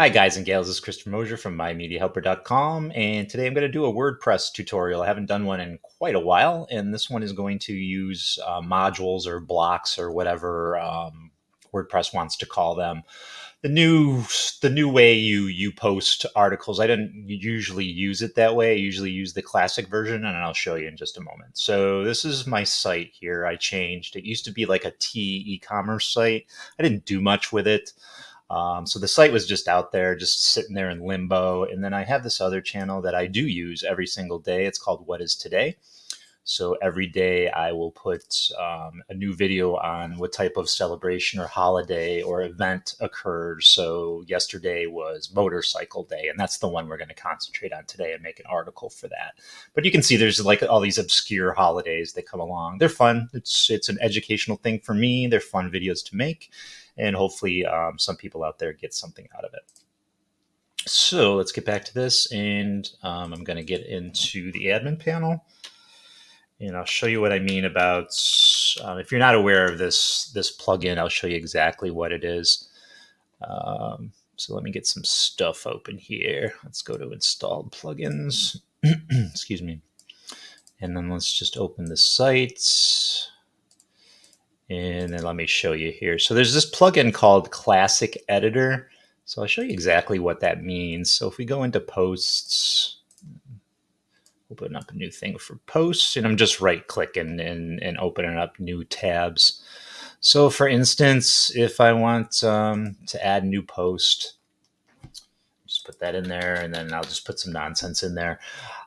Hi guys and gals, this is Christopher Mosier from MyMediaHelper.com, and today I'm going to do a WordPress tutorial. I haven't done one in quite a while, and this one is going to use modules or blocks or whatever WordPress wants to call them. The new way you post articles. I didn't usually use it that way. I usually use the classic version, and I'll show you in just a moment. So this is my site here. I changed. It used to be like a e-commerce site. I didn't do much with it. So the site was just out there, just sitting there in limbo. And then I have this other channel that I do use every single day. It's called What Is Today? So every day I will put a new video on what type of celebration or holiday or event occurs. So yesterday was Motorcycle Day, and that's the one we're going to concentrate on today and make an article for that. But you can see there's like all these obscure holidays that come along. They're fun. It's an educational thing for me. They're fun videos to make. And hopefully some people out there get something out of it. So let's get back to this, and I'm going to get into the admin panel, and I'll show you what I mean about, if you're not aware of this plugin, I'll show you exactly what it is. So let me get some stuff open here. Let's go to installed plugins, excuse me. And then let's just open the site. And then let me show you here. So there's this plugin called Classic Editor. So I'll show you exactly what that means. So if we go into posts, open up a new thing for posts, and I'm just right clicking and opening up new tabs. So for instance, if I want to add new post, just put that in there, and then I'll just put some nonsense in there.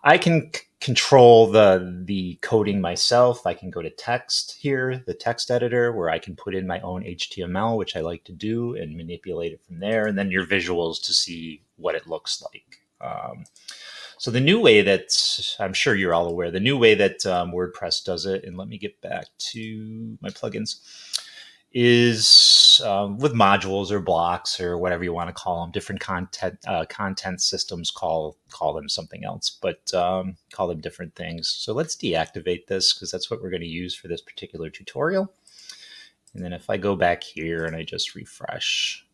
I can control the coding myself. I can go to text here, the text editor, where I can put in my own HTML, which I like to do, and manipulate it from there, and then your visuals to see what it looks like. So the new way that, I'm sure you're all aware, the new way that WordPress does it, and let me get back to my plugins, is with modules or blocks or whatever you want to call them. Different content systems call them something else, but call them different things. So let's deactivate this, because that's what we're going to use for this particular tutorial. And then if I go back here and I just refresh,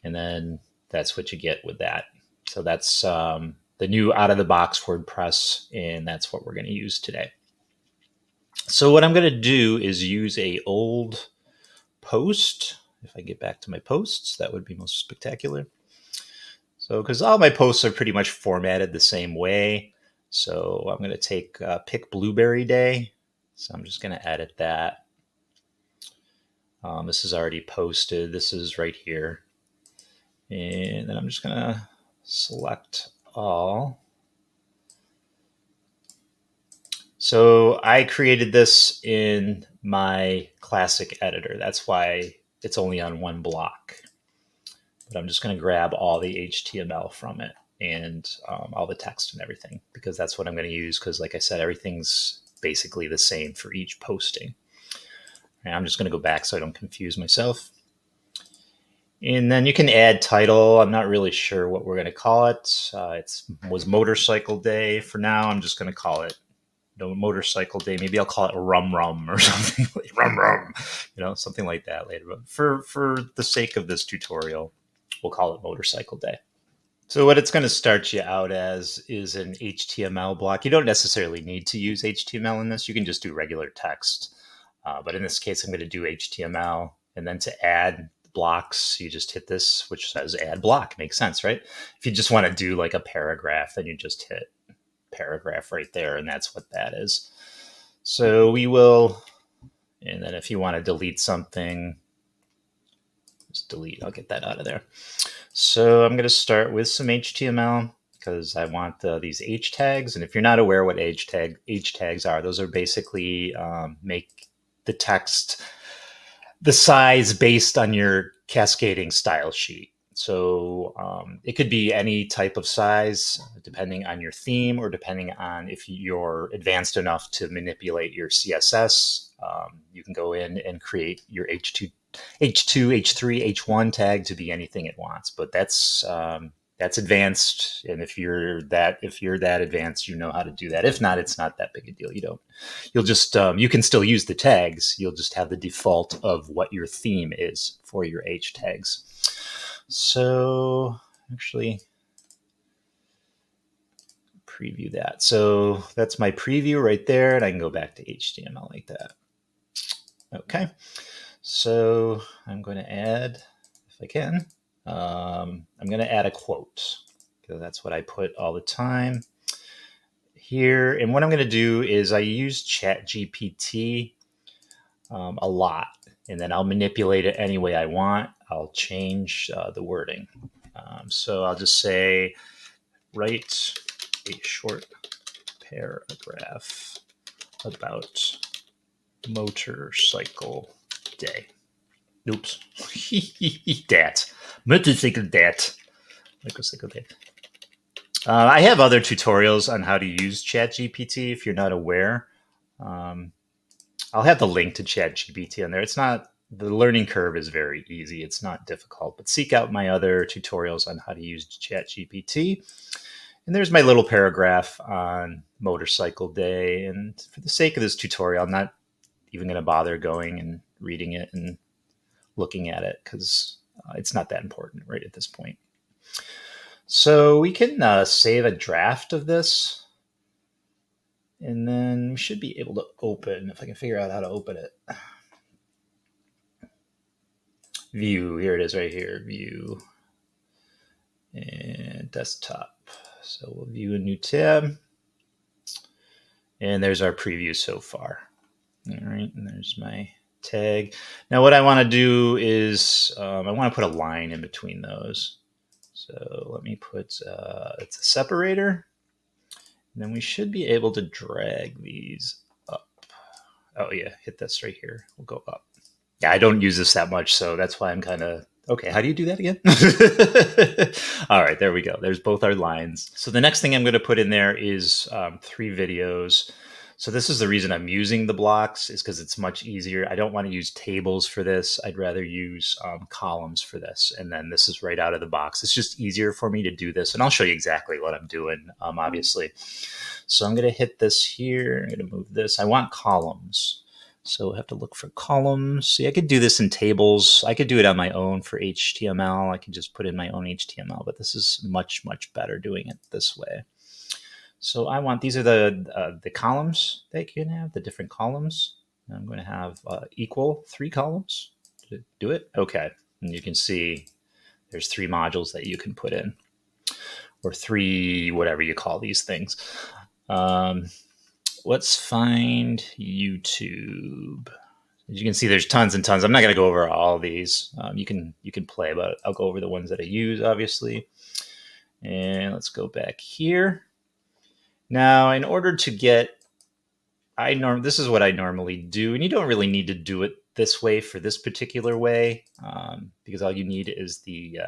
and then that's what you get with that. So that's the new out-of-the-box WordPress, and that's what we're going to use today. So what I'm going to do is use a old post. If I get back to my posts, that would be most spectacular. So because all my posts are pretty much formatted the same way. So I'm going to take pick Blueberry Day. So I'm just going to edit that. This is already posted. This is right here. And then I'm just going to select all. So I created this in my classic editor. That's why it's only on one block. But I'm just going to grab all the HTML from it and all the text and everything, because that's what I'm going to use, because like I said, everything's basically the same for each posting. And I'm just going to go back so I don't confuse myself. And then you can add title. I'm not really sure what we're going to call it. It was Motorcycle Day. For now, I'm just going to call it Motorcycle Day. Maybe I'll call it Rum Rum or something like Rum Rum, something like that later. But for the sake of this tutorial, we'll call it Motorcycle Day. So what it's going to start you out as is an HTML block. You don't necessarily need to use HTML in this. You can just do regular text. But in this case, I'm going to do HTML. And then to add blocks, you just hit this, which says add block. Makes sense, right? If you just want to do like a paragraph, then you just hit paragraph right there, and that's what that is. So we will, and then if you want to delete something, just delete. I'll get that out of there. So I'm going to start with some HTML, because I want these H tags. And if you're not aware what H tags are, those are basically make the text the size based on your cascading style sheet. So it could be any type of size, depending on your theme, or depending on if you're advanced enough to manipulate your CSS. You can go in and create your H2, H3, H1 tag to be anything it wants. But that's advanced, and if you're that advanced, you know how to do that. If not, it's not that big a deal. You'll just you can still use the tags. You'll just have the default of what your theme is for your H tags. So actually preview that. So that's my preview right there, and I can go back to HTML like that. Okay, so I'm going to add, if I can, I'm going to add a quote, because that's what I put all the time here. And what I'm going to do is I use ChatGPT a lot, and then I'll manipulate it any way I want. I'll change the wording. So I'll just say, write a short paragraph about motorcycle day. Oops. Dat. Motorcycle dat. Motorcycle day. I have other tutorials on how to use ChatGPT if you're not aware. I'll have the link to ChatGPT on there. It's not, the learning curve is very easy. It's not difficult, but seek out my other tutorials on how to use ChatGPT. And there's my little paragraph on motorcycle day. And for the sake of this tutorial, I'm not even going to bother going and reading it and looking at it, because it's not that important right at this point. So we can save a draft of this, and then we should be able to open, if I can figure out how to open it. View, here it is right here, view, and desktop. So we'll view a new tab, and there's our preview so far. All right, and there's my tag. Now what I want to do is I want to put a line in between those. So let me put, it's a separator. And then we should be able to drag these up. Oh yeah, hit this right here. We'll go up. Yeah, I don't use this that much, so that's why I'm kind of, okay, how do you do that again? All right, there we go. There's both our lines. So the next thing I'm going to put in there is 3 videos. So this is the reason I'm using the blocks, is because it's much easier. I don't want to use tables for this. I'd rather use columns for this. And then this is right out of the box. It's just easier for me to do this. And I'll show you exactly what I'm doing, obviously. So I'm going to hit this here. I'm going to move this. I want columns. So we'll have to look for columns. See, I could do this in tables. I could do it on my own for HTML. I could just put in my own HTML, but this is much, much better doing it this way. So I want, these are the columns that you can have, the different columns. I'm going to have equal 3 columns to do it. Okay, and you can see there's 3 modules that you can put in, or 3, whatever you call these things. Let's find YouTube. As you can see, there's tons and tons. I'm not going to go over all these. You can play, but I'll go over the ones that I use, obviously. And let's go back here. Now, in order to get, this is what I normally do, and you don't really need to do it this way for this particular way, because all you need is the,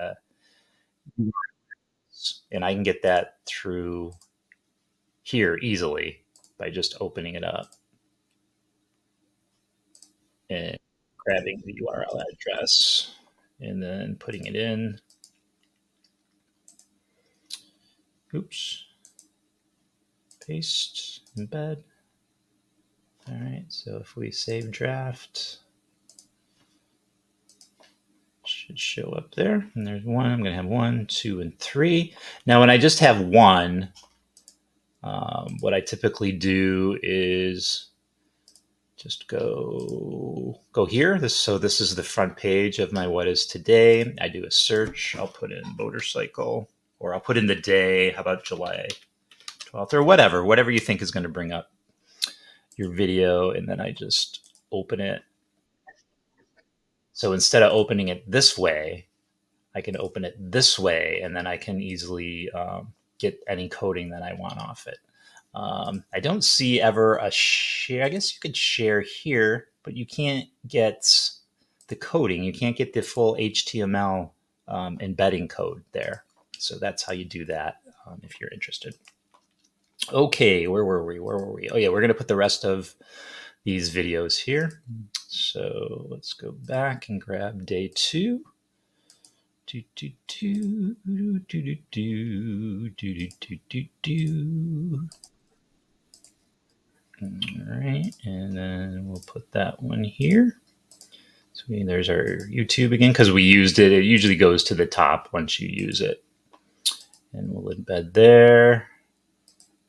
and I can get that through here easily by just opening it up and grabbing the URL address and then putting it in. Oops. Paste, embed. All right, so if we save draft, it should show up there. And there's 1. I'm going to have 1, 2, and 3. Now, when I just have 1, what I typically do is just go here. So this is the front page of my What Is Today. I do a search. I'll put in motorcycle, or I'll put in the day. How about July 12th, or whatever you think is going to bring up your video, and then I just open it. So instead of opening it this way, I can open it this way, and then I can easily get any coding that I want off it. I don't see ever a share. I guess you could share here, but you can't get the coding. You can't get the full HTML embedding code there. So that's how you do that if you're interested. Okay, where were we? Oh yeah, we're going to put the rest of these videos here. So let's go back and grab day 2. All right, and then we'll put that one here. So there's our YouTube again, because we used it. It usually goes to the top once you use it. And we'll embed there.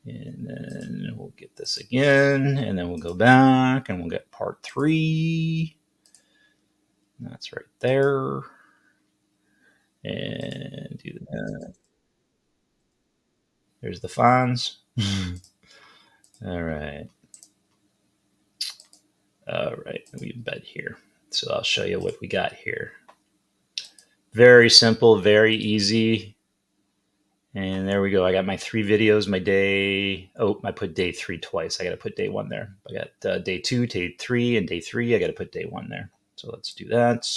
And then we'll get this again. And then we'll go back and we'll get part 3. That's right there. And do that. There's the fonts. All right. All right, we embed here. So I'll show you what we got here. Very simple, very easy. And there we go. I got my 3 videos, my day. Oh, I put day 3 twice. I got to put day 1 there. I got day 2, day 3, and day 3. I got to put day 1 there. So let's do that.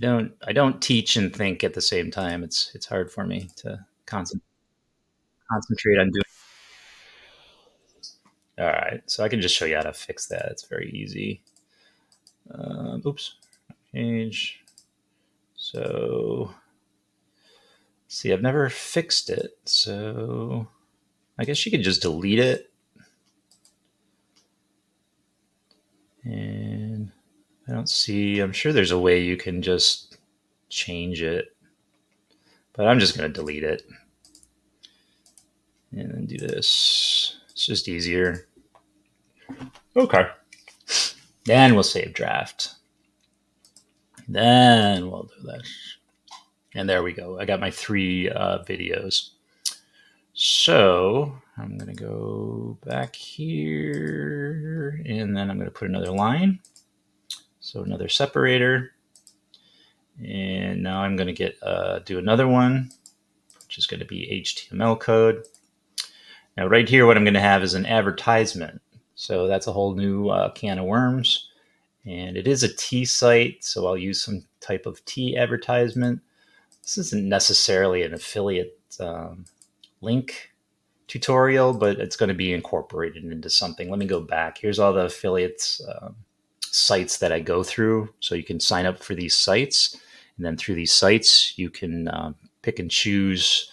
I don't teach and think at the same time. It's hard for me to concentrate on doing. All right, so I can just show you how to fix that. It's very easy. Oops, page. So, see, I've never fixed it. So I guess you could just delete it. And I don't see, I'm sure there's a way you can just change it, but I'm just going to delete it and then do this. It's just easier. Okay. Then we'll save draft. Then we'll do this. And there we go. I got my 3 videos. So I'm going to go back here and then I'm going to put another line. So another separator. And now I'm going to do another one, which is going to be HTML code. Now right here, what I'm going to have is an advertisement. So that's a whole new can of worms. And it is a T site, so I'll use some type of T advertisement. This isn't necessarily an affiliate link tutorial, but it's going to be incorporated into something. Let me go back. Here's all the affiliates sites that I go through. So you can sign up for these sites. And then through these sites, you can pick and choose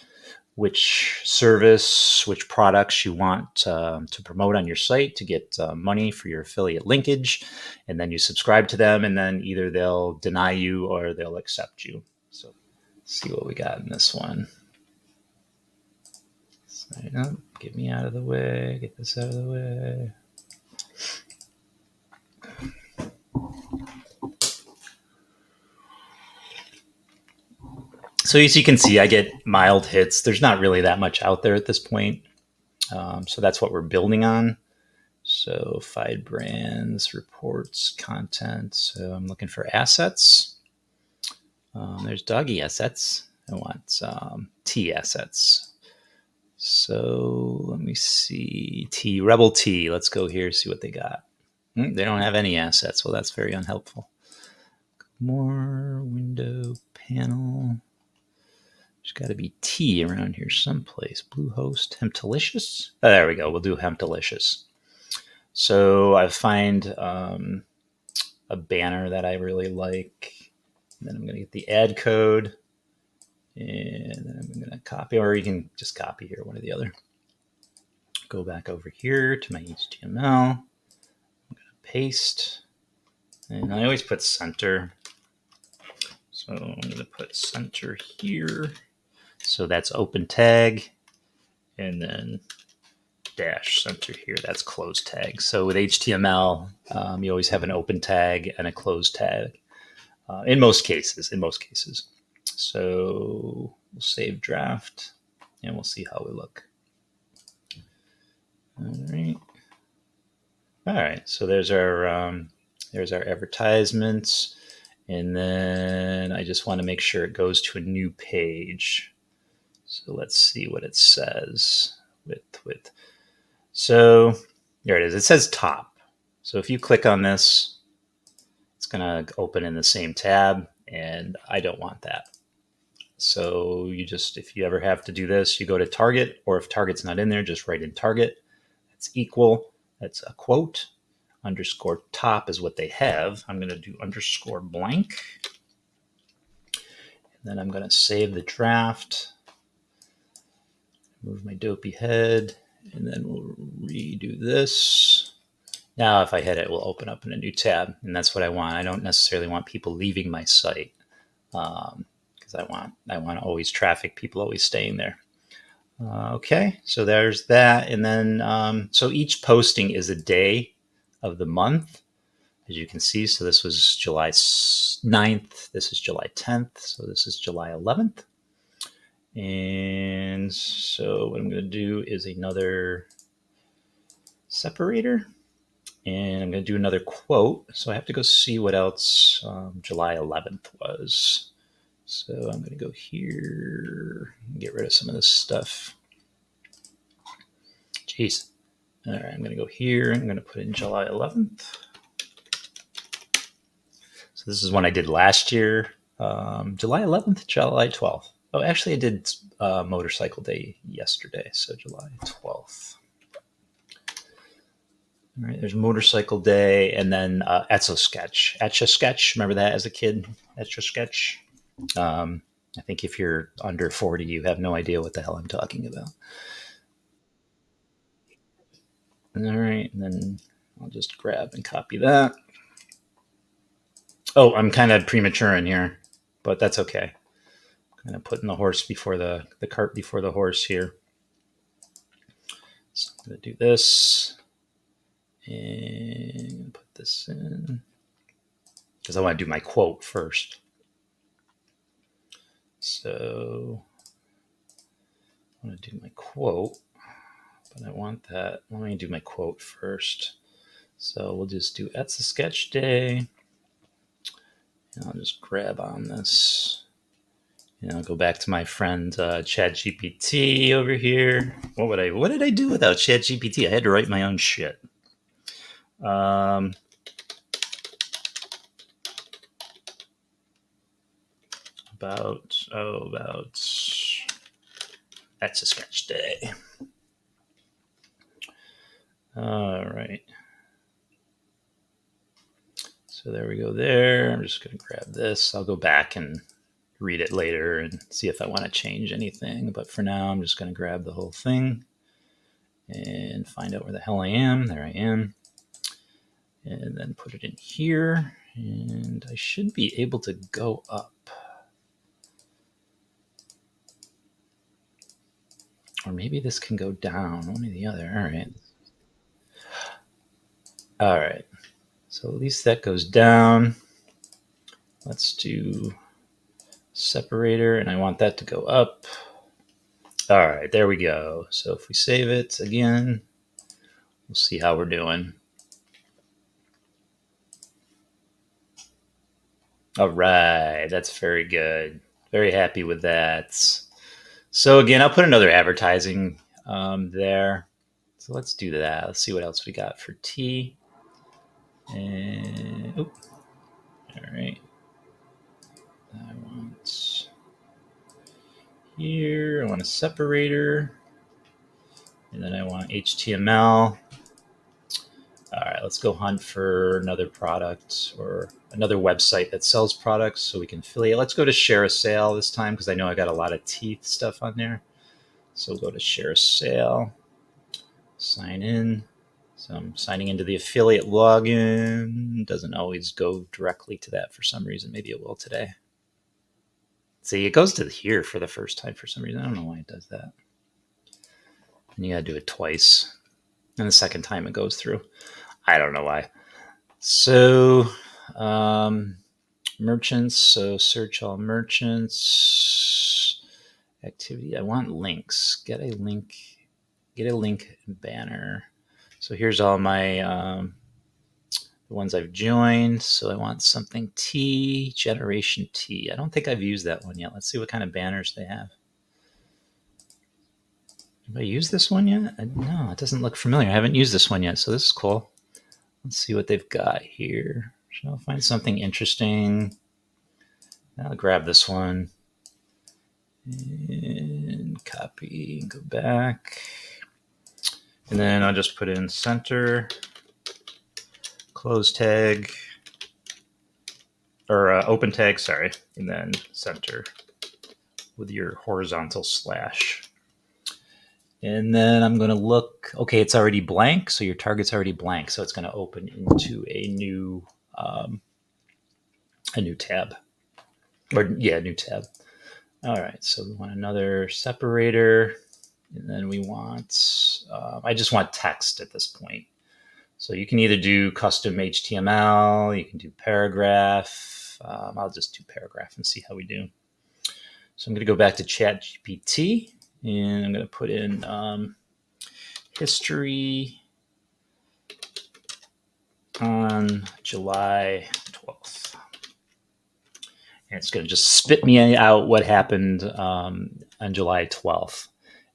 which service, which products you want to promote on your site to get money for your affiliate linkage. And then you subscribe to them, and then either they'll deny you or they'll accept you. So let's see what we got in this one. Sign up, get me out of the way, get this out of the way. So as you can see, I get mild hits. There's not really that much out there at this point. So that's what we're building on. So find brands, reports, content. So I'm looking for assets. There's doggy assets. I want T assets. So let me see. T, Rebel T. Let's go here, see what they got. They don't have any assets. Well, that's very unhelpful. More window panel. There's got to be T around here someplace. Bluehost, Hempdelicious. Oh, there we go. We'll do Hempdelicious. So I find a banner that I really like. And then I'm going to get the ad code. And then I'm going to copy, or you can just copy here, one or the other. Go back over here to my HTML. I'm going to paste. And I always put center. So I'm going to put center here. So that's open tag, and then dash center here. That's close tag. So with HTML, you always have an open tag and a close tag. In most cases. So we'll save draft, and we'll see how we look. All right. So there's our advertisements, and then I just want to make sure it goes to a new page. So let's see what it says with. So there it is. It says top. So if you click on this, it's going to open in the same tab, and I don't want that. So you just, if you ever have to do this, you go to target, or if target's not in there, just write in target. That's equal. That's a quote. Underscore top is what they have. I'm going to do underscore blank. And then I'm going to save the draft. Move my dopey head, and then we'll redo this. Now, if I hit it, it will open up in a new tab, and that's what I want. I don't necessarily want people leaving my site because I want to always traffic, people always staying there. Okay, so there's that, and then so each posting is a day of the month, as you can see. So this was July 9th, this is July 10th, so this is July 11th. And so what I'm going to do is another separator, and I'm going to do another quote. So I have to go see what else July 11th was. So I'm going to go here and get rid of some of this stuff. Jeez. All right, I'm going to go here. I'm going to put in July 11th. So this is one I did last year, July 11th, July 12th. Oh, actually, I did Motorcycle Day yesterday, so July 12th. All right, there's Motorcycle Day, and then Etch-a-Sketch. Etch-a-Sketch, remember that as a kid? Etch-a-Sketch. I think if you're under 40, you have no idea what the hell I'm talking about. All right, and then I'll just grab and copy that. Oh, I'm kind of premature in here, but that's okay. I'm kind of putting the horse before the cart before the horse here. So I'm going to do this and put this in because I want to do my quote first. So I want to do my quote, but I want that. Let me do my quote first. So we'll just do Etch-a-Sketch Day. And I'll just grab on this. And I'll go back to my friend ChatGPT over here. What did I do without ChatGPT? I had to write my own shit. About Etch-a-Sketch Day. All right. So there we go there. I'm just going to grab this. I'll go back and read it later and see if I want to change anything. But for now, I'm just going to grab the whole thing and find out where the hell I am. There I am. And then put it in here. And I should be able to go up. Or maybe this can go down, one or the other. All right. All right. So at least that goes down. Let's do separator, and I want that to go up. All right, there we go. So if we save it again, we'll see how we're doing. All right, that's very good. Very happy with that. So again, I'll put another advertising there. So let's do that. Let's see what else we got for T. And all right. I want here. I want a separator, and then I want HTML. All right, let's go hunt for another product or another website that sells products so we can affiliate. Let's go to share a sale this time because I know I got a lot of teeth stuff on there. So we'll go to share a sale, sign in. So I'm signing into the affiliate login. Doesn't always go directly to that for some reason. Maybe it will today. See, it goes to here for the first time for some reason. I don't know why it does that. And you got to do it twice. And the second time it goes through. I don't know why. So merchants, so search all merchants, activity. I want links. Get a link banner. So here's all my the ones I've joined. So I want something T, generation T. I don't think I've used that one yet. Let's see what kind of banners they have. Have I used this one yet? No, it doesn't look familiar. I haven't used this one yet, so this is cool. Let's see what they've got here. I'll find something interesting. I'll grab this one and copy and go back. And then I'll just put in center, close tag, or open tag, sorry, and then center with your horizontal slash. And then I'm going to look, okay, it's already blank. So your target's already blank. So it's going to open into a new tab. Or yeah, new tab. All right, so we want another separator. And then we want, I just want text at this point. So you can either do custom HTML, you can do paragraph. I'll just do paragraph and see how we do. So I'm going to go back to ChatGPT and I'm going to put in history on July 12th. And it's going to just spit me out what happened on July 12th.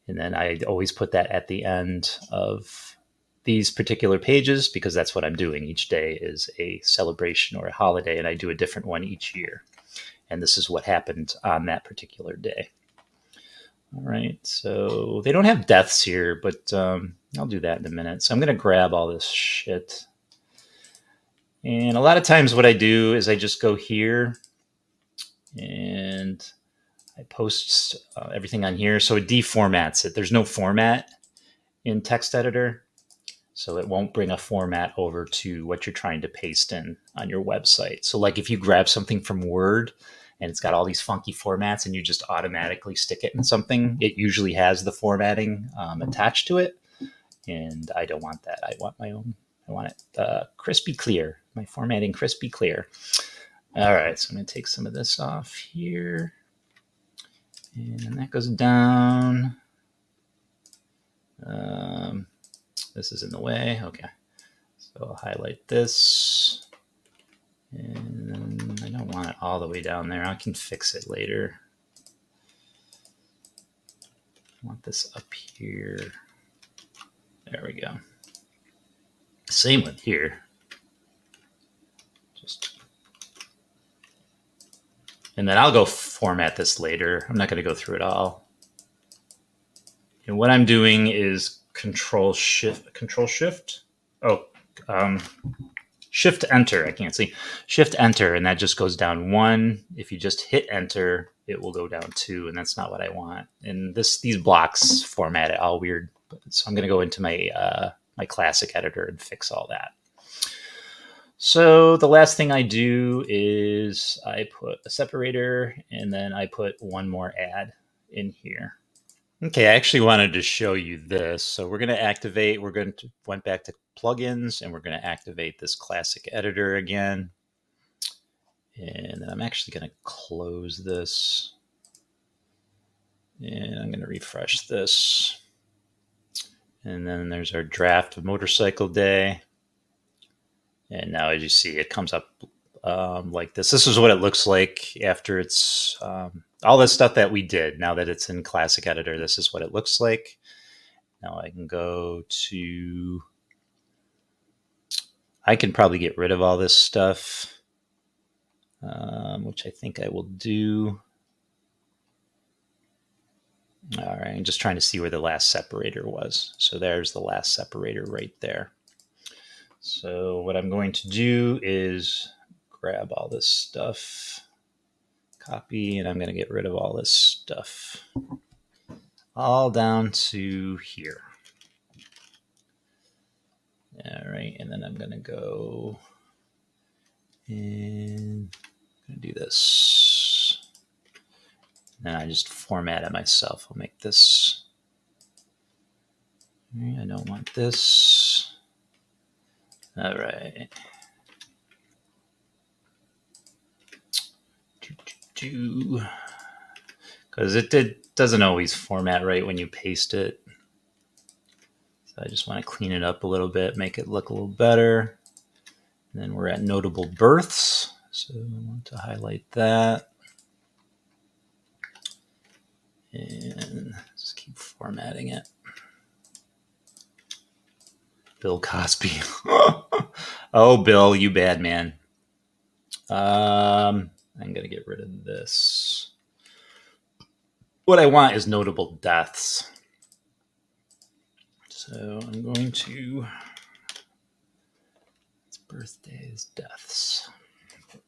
And then I always put that at the end of these particular pages because that's what I'm doing. Each day is a celebration or a holiday, and I do a different one each year. And this is what happened on that particular day. All right, so they don't have deaths here, but I'll do that in a minute. So I'm going to grab all this shit. And a lot of times what I do is I just go here and I post everything on here. So it deformats it. There's no format in text editor. So it won't bring a format over to what you're trying to paste in on your website. So like if you grab something from Word and it's got all these funky formats and you just automatically stick it in something, it usually has the formatting attached to it. And I don't want that. I want my own. I want it crispy clear. My formatting crispy clear. All right, so I'm going to take some of this off here. And that goes down. This is in the way. Okay. So I'll highlight this. And I don't want it all the way down there. I can fix it later. I want this up here. There we go. Same with here. And then I'll go format this later. I'm not going to go through it all. And what I'm doing is Control Shift. Shift Enter. I can't see. Shift Enter, and that just goes down 1. If you just hit Enter, it will go down 2, and that's not what I want. And these blocks format it all weird. So I'm going to go into my my classic editor and fix all that. So the last thing I do is I put a separator, and then I put one more ad in here. Okay, I actually wanted to show you this. So we're going to activate, went back to plugins, and we're going to activate this classic editor again. And I'm actually going to close this. And I'm going to refresh this. And then there's our draft of Motorcycle Day. And now as you see, it comes up like this. This is what it looks like after it's all this stuff that we did. Now that it's in Classic Editor, this is what it looks like. Now I can go to, I can probably get rid of all this stuff, which I think I will do. All right, I'm just trying to see where the last separator was. So there's the last separator right there. So what I'm going to do is grab all this stuff, copy, and I'm going to get rid of all this stuff, all down to here. All right, and then I'm going to go and I'm going to do this. And I just format it myself. I'll make this. I don't want this. All right. Because it doesn't always format right when you paste it. So I just want to clean it up a little bit, make it look a little better. And then we're at notable births. So I want to highlight that. And just keep formatting it. Bill Cosby. Oh, Bill, you bad man. I'm going to get rid of this. What I want is notable deaths. So I'm going to, it's birthdays, deaths. I'm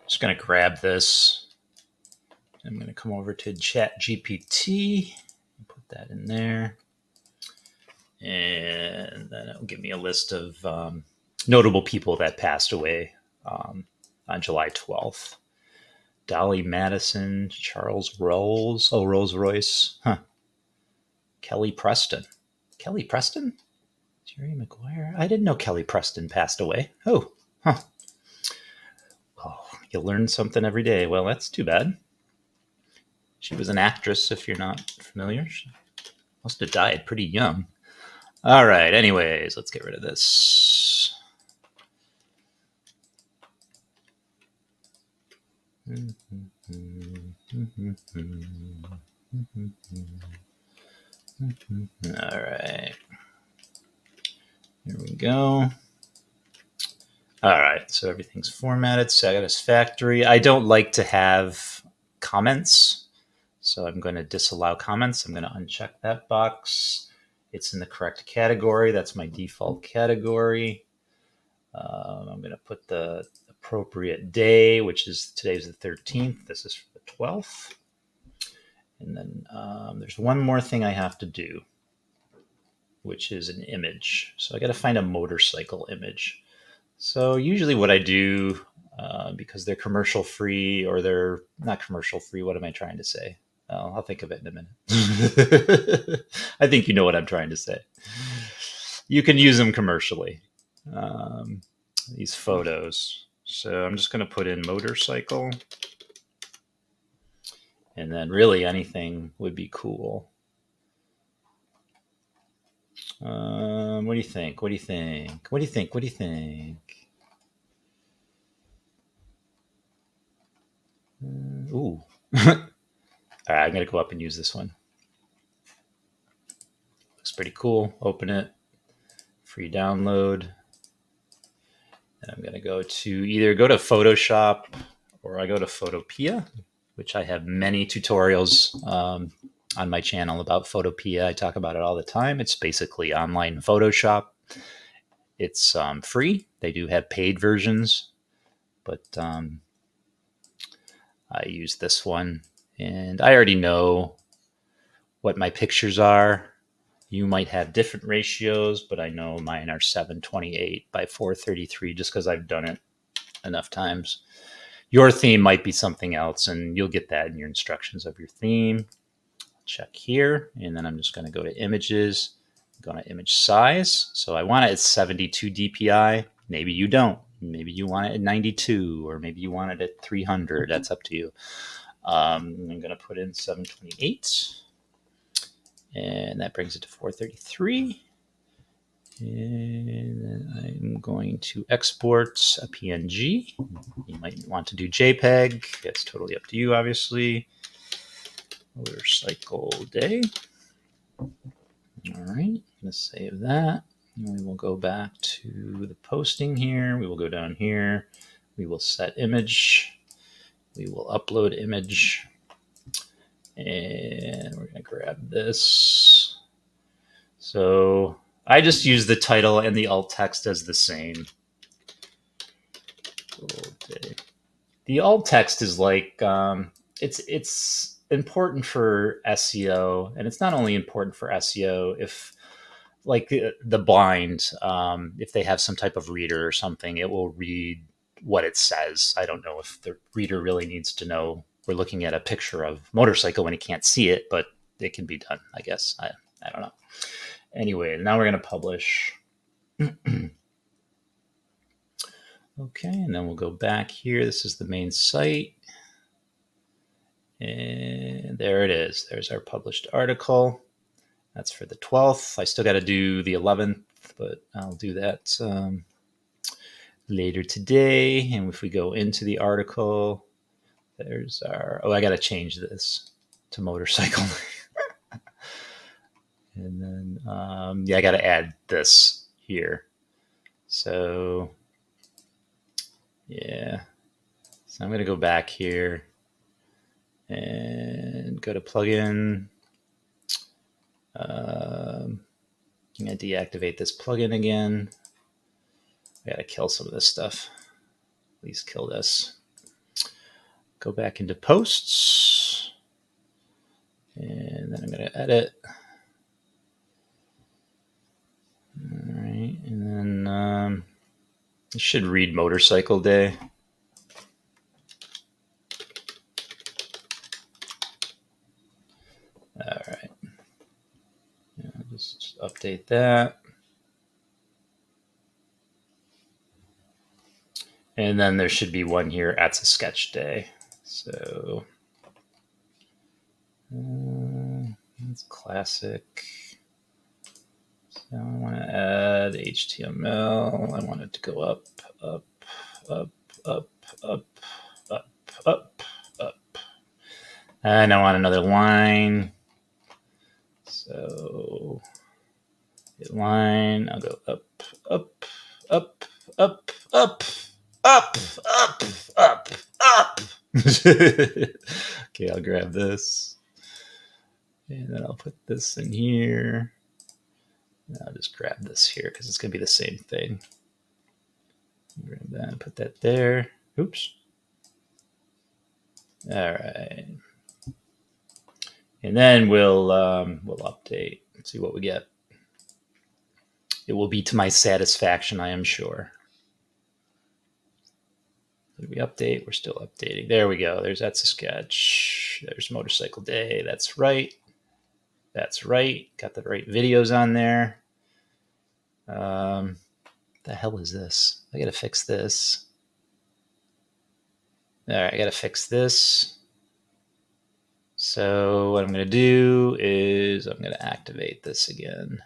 just going to grab this I'm going to come over to Chat GPT, put that in there, and then it'll give me a list of notable people that passed away on July 12th. Dolly Madison, Charles Rolls, Rolls-Royce, Kelly Preston. Kelly Preston? Jerry Maguire? I didn't know Kelly Preston passed away. Oh, huh. Oh, you learn something every day. Well, that's too bad. She was an actress, if you're not familiar. She must have died pretty young. All right, anyways, let's get rid of this. All right. Here we go. All right, so everything's formatted. Satisfactory. I don't like to have comments, so I'm going to disallow comments. I'm going to uncheck that box. It's in the correct category. That's my default category. I'm going to put the appropriate day, which is today's the 13th. This is for the 12th. And then there's one more thing I have to do, which is an image. So I got to find a motorcycle image. So usually what I do, because they're commercial free, or they're not commercial free, what am I trying to say? I'll think of it in a minute. I think you know what I'm trying to say. You can use them commercially, these photos. So I'm just going to put in motorcycle. And then really anything would be cool. What do you think? What do you think? What do you think? What do you think? Ooh. All right, I'm going to go up and use this one. Looks pretty cool. Open it. Free download. And I'm going to go to either go to Photoshop or I go to Photopea, which I have many tutorials on my channel about Photopea. I talk about it all the time. It's basically online Photoshop. It's free. They do have paid versions, but I use this one, and I already know what my pictures are. You might have different ratios, but I know mine are 728 by 433 just because I've done it enough times. Your theme might be something else, and you'll get that in your instructions of your theme. Check here, and then I'm just going to go to images, go to image size. So I want it at 72 dpi. Maybe you don't. Maybe you want it at 92, or maybe you want it at 300. That's up to you. I'm going to put in 728, and that brings it to 433. And then I'm going to export a PNG. You might want to do JPEG. It's totally up to you, obviously. Motorcycle day. All right, I'm going to save that. And we will go back to the posting here. We will go down here. We will set image. We will upload image. And we're going to grab this. So I just use the title and the alt text as the same. The alt text is like, it's important for SEO, and it's not only important for SEO if, like the blind, if they have some type of reader or something, it will read what it says. I don't know if the reader really needs to know we're looking at a picture of motorcycle when he can't see it, but it can be done, I guess. I don't know. Anyway, now we're going to publish. Okay, and then we'll go back here. This is the main site. And there it is. There's our published article. That's for the 12th. I still got to do the 11th, but I'll do that later today. And if we go into the article, there's our, I got to change this to motorcycle. And then, I got to add this here. So, yeah. So I'm going to go back here and go to plugin. I'm going to deactivate this plugin again. I got to kill some of this stuff. At least kill this. Go back into posts. then I'm going to edit. All right, and then it should read motorcycle day. All right, yeah, just update that. And then there should be one here, that's a sketch day. So that's classic. So I want to add HTML. I want it to go up, up, up, up, up, up, up, up. And I want another line. So line, I'll go up, up, up, up, up, up, up, up, up. Okay, I'll grab this. And then I'll put this in here. And I'll just grab this here because it's going to be the same thing. Grab that and put that there. Oops. All right. And then we'll update and see what we get. It will be to my satisfaction, I am sure. Did we update? We're still updating. There we go. That's a sketch. There's motorcycle day. That's right. That's right. Got the right videos on there. The hell is this? I got to fix this. All right, I got to fix this. So what I'm going to do is I'm going to activate this again.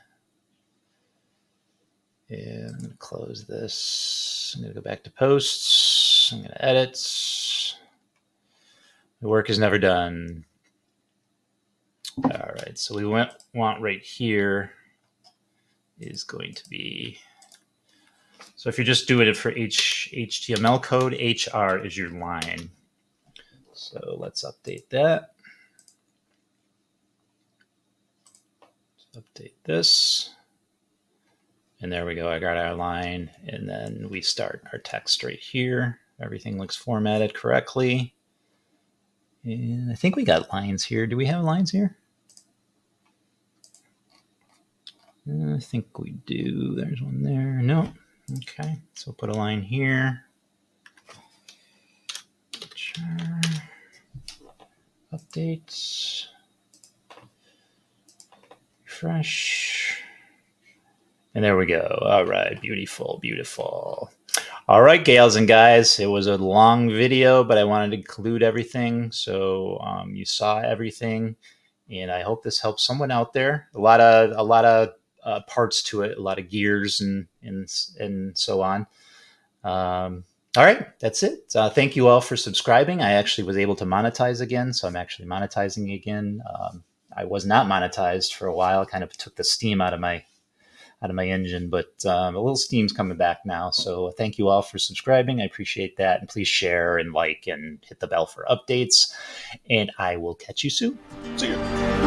And I'm going to close this. I'm going to go back to posts. I'm going to edit. The work is never done. All right, so we want right here is going to be, so if you're just doing it for HTML code, HR is your line. So let's update that. Let's update this. And there we go, I got our line. And then we start our text right here. Everything looks formatted correctly. And I think we got lines here. Do we have lines here? I think we do. There's one there. No. Okay, so we'll put a line here. Sure. Updates. Refresh. And there we go. All right, beautiful, beautiful. All right, gals and guys, it was a long video, but I wanted to include everything. So you saw everything, and I hope this helps someone out there. A lot of parts to it, a lot of gears and so on. All right, that's it. Thank you all for subscribing. I actually was able to monetize again, so I'm actually monetizing again. I was not monetized for a while. Kind of took the steam out of my engine, but a little steam's coming back now. So thank you all for subscribing. I appreciate that. And please share and like and hit the bell for updates. And I will catch you soon. See you.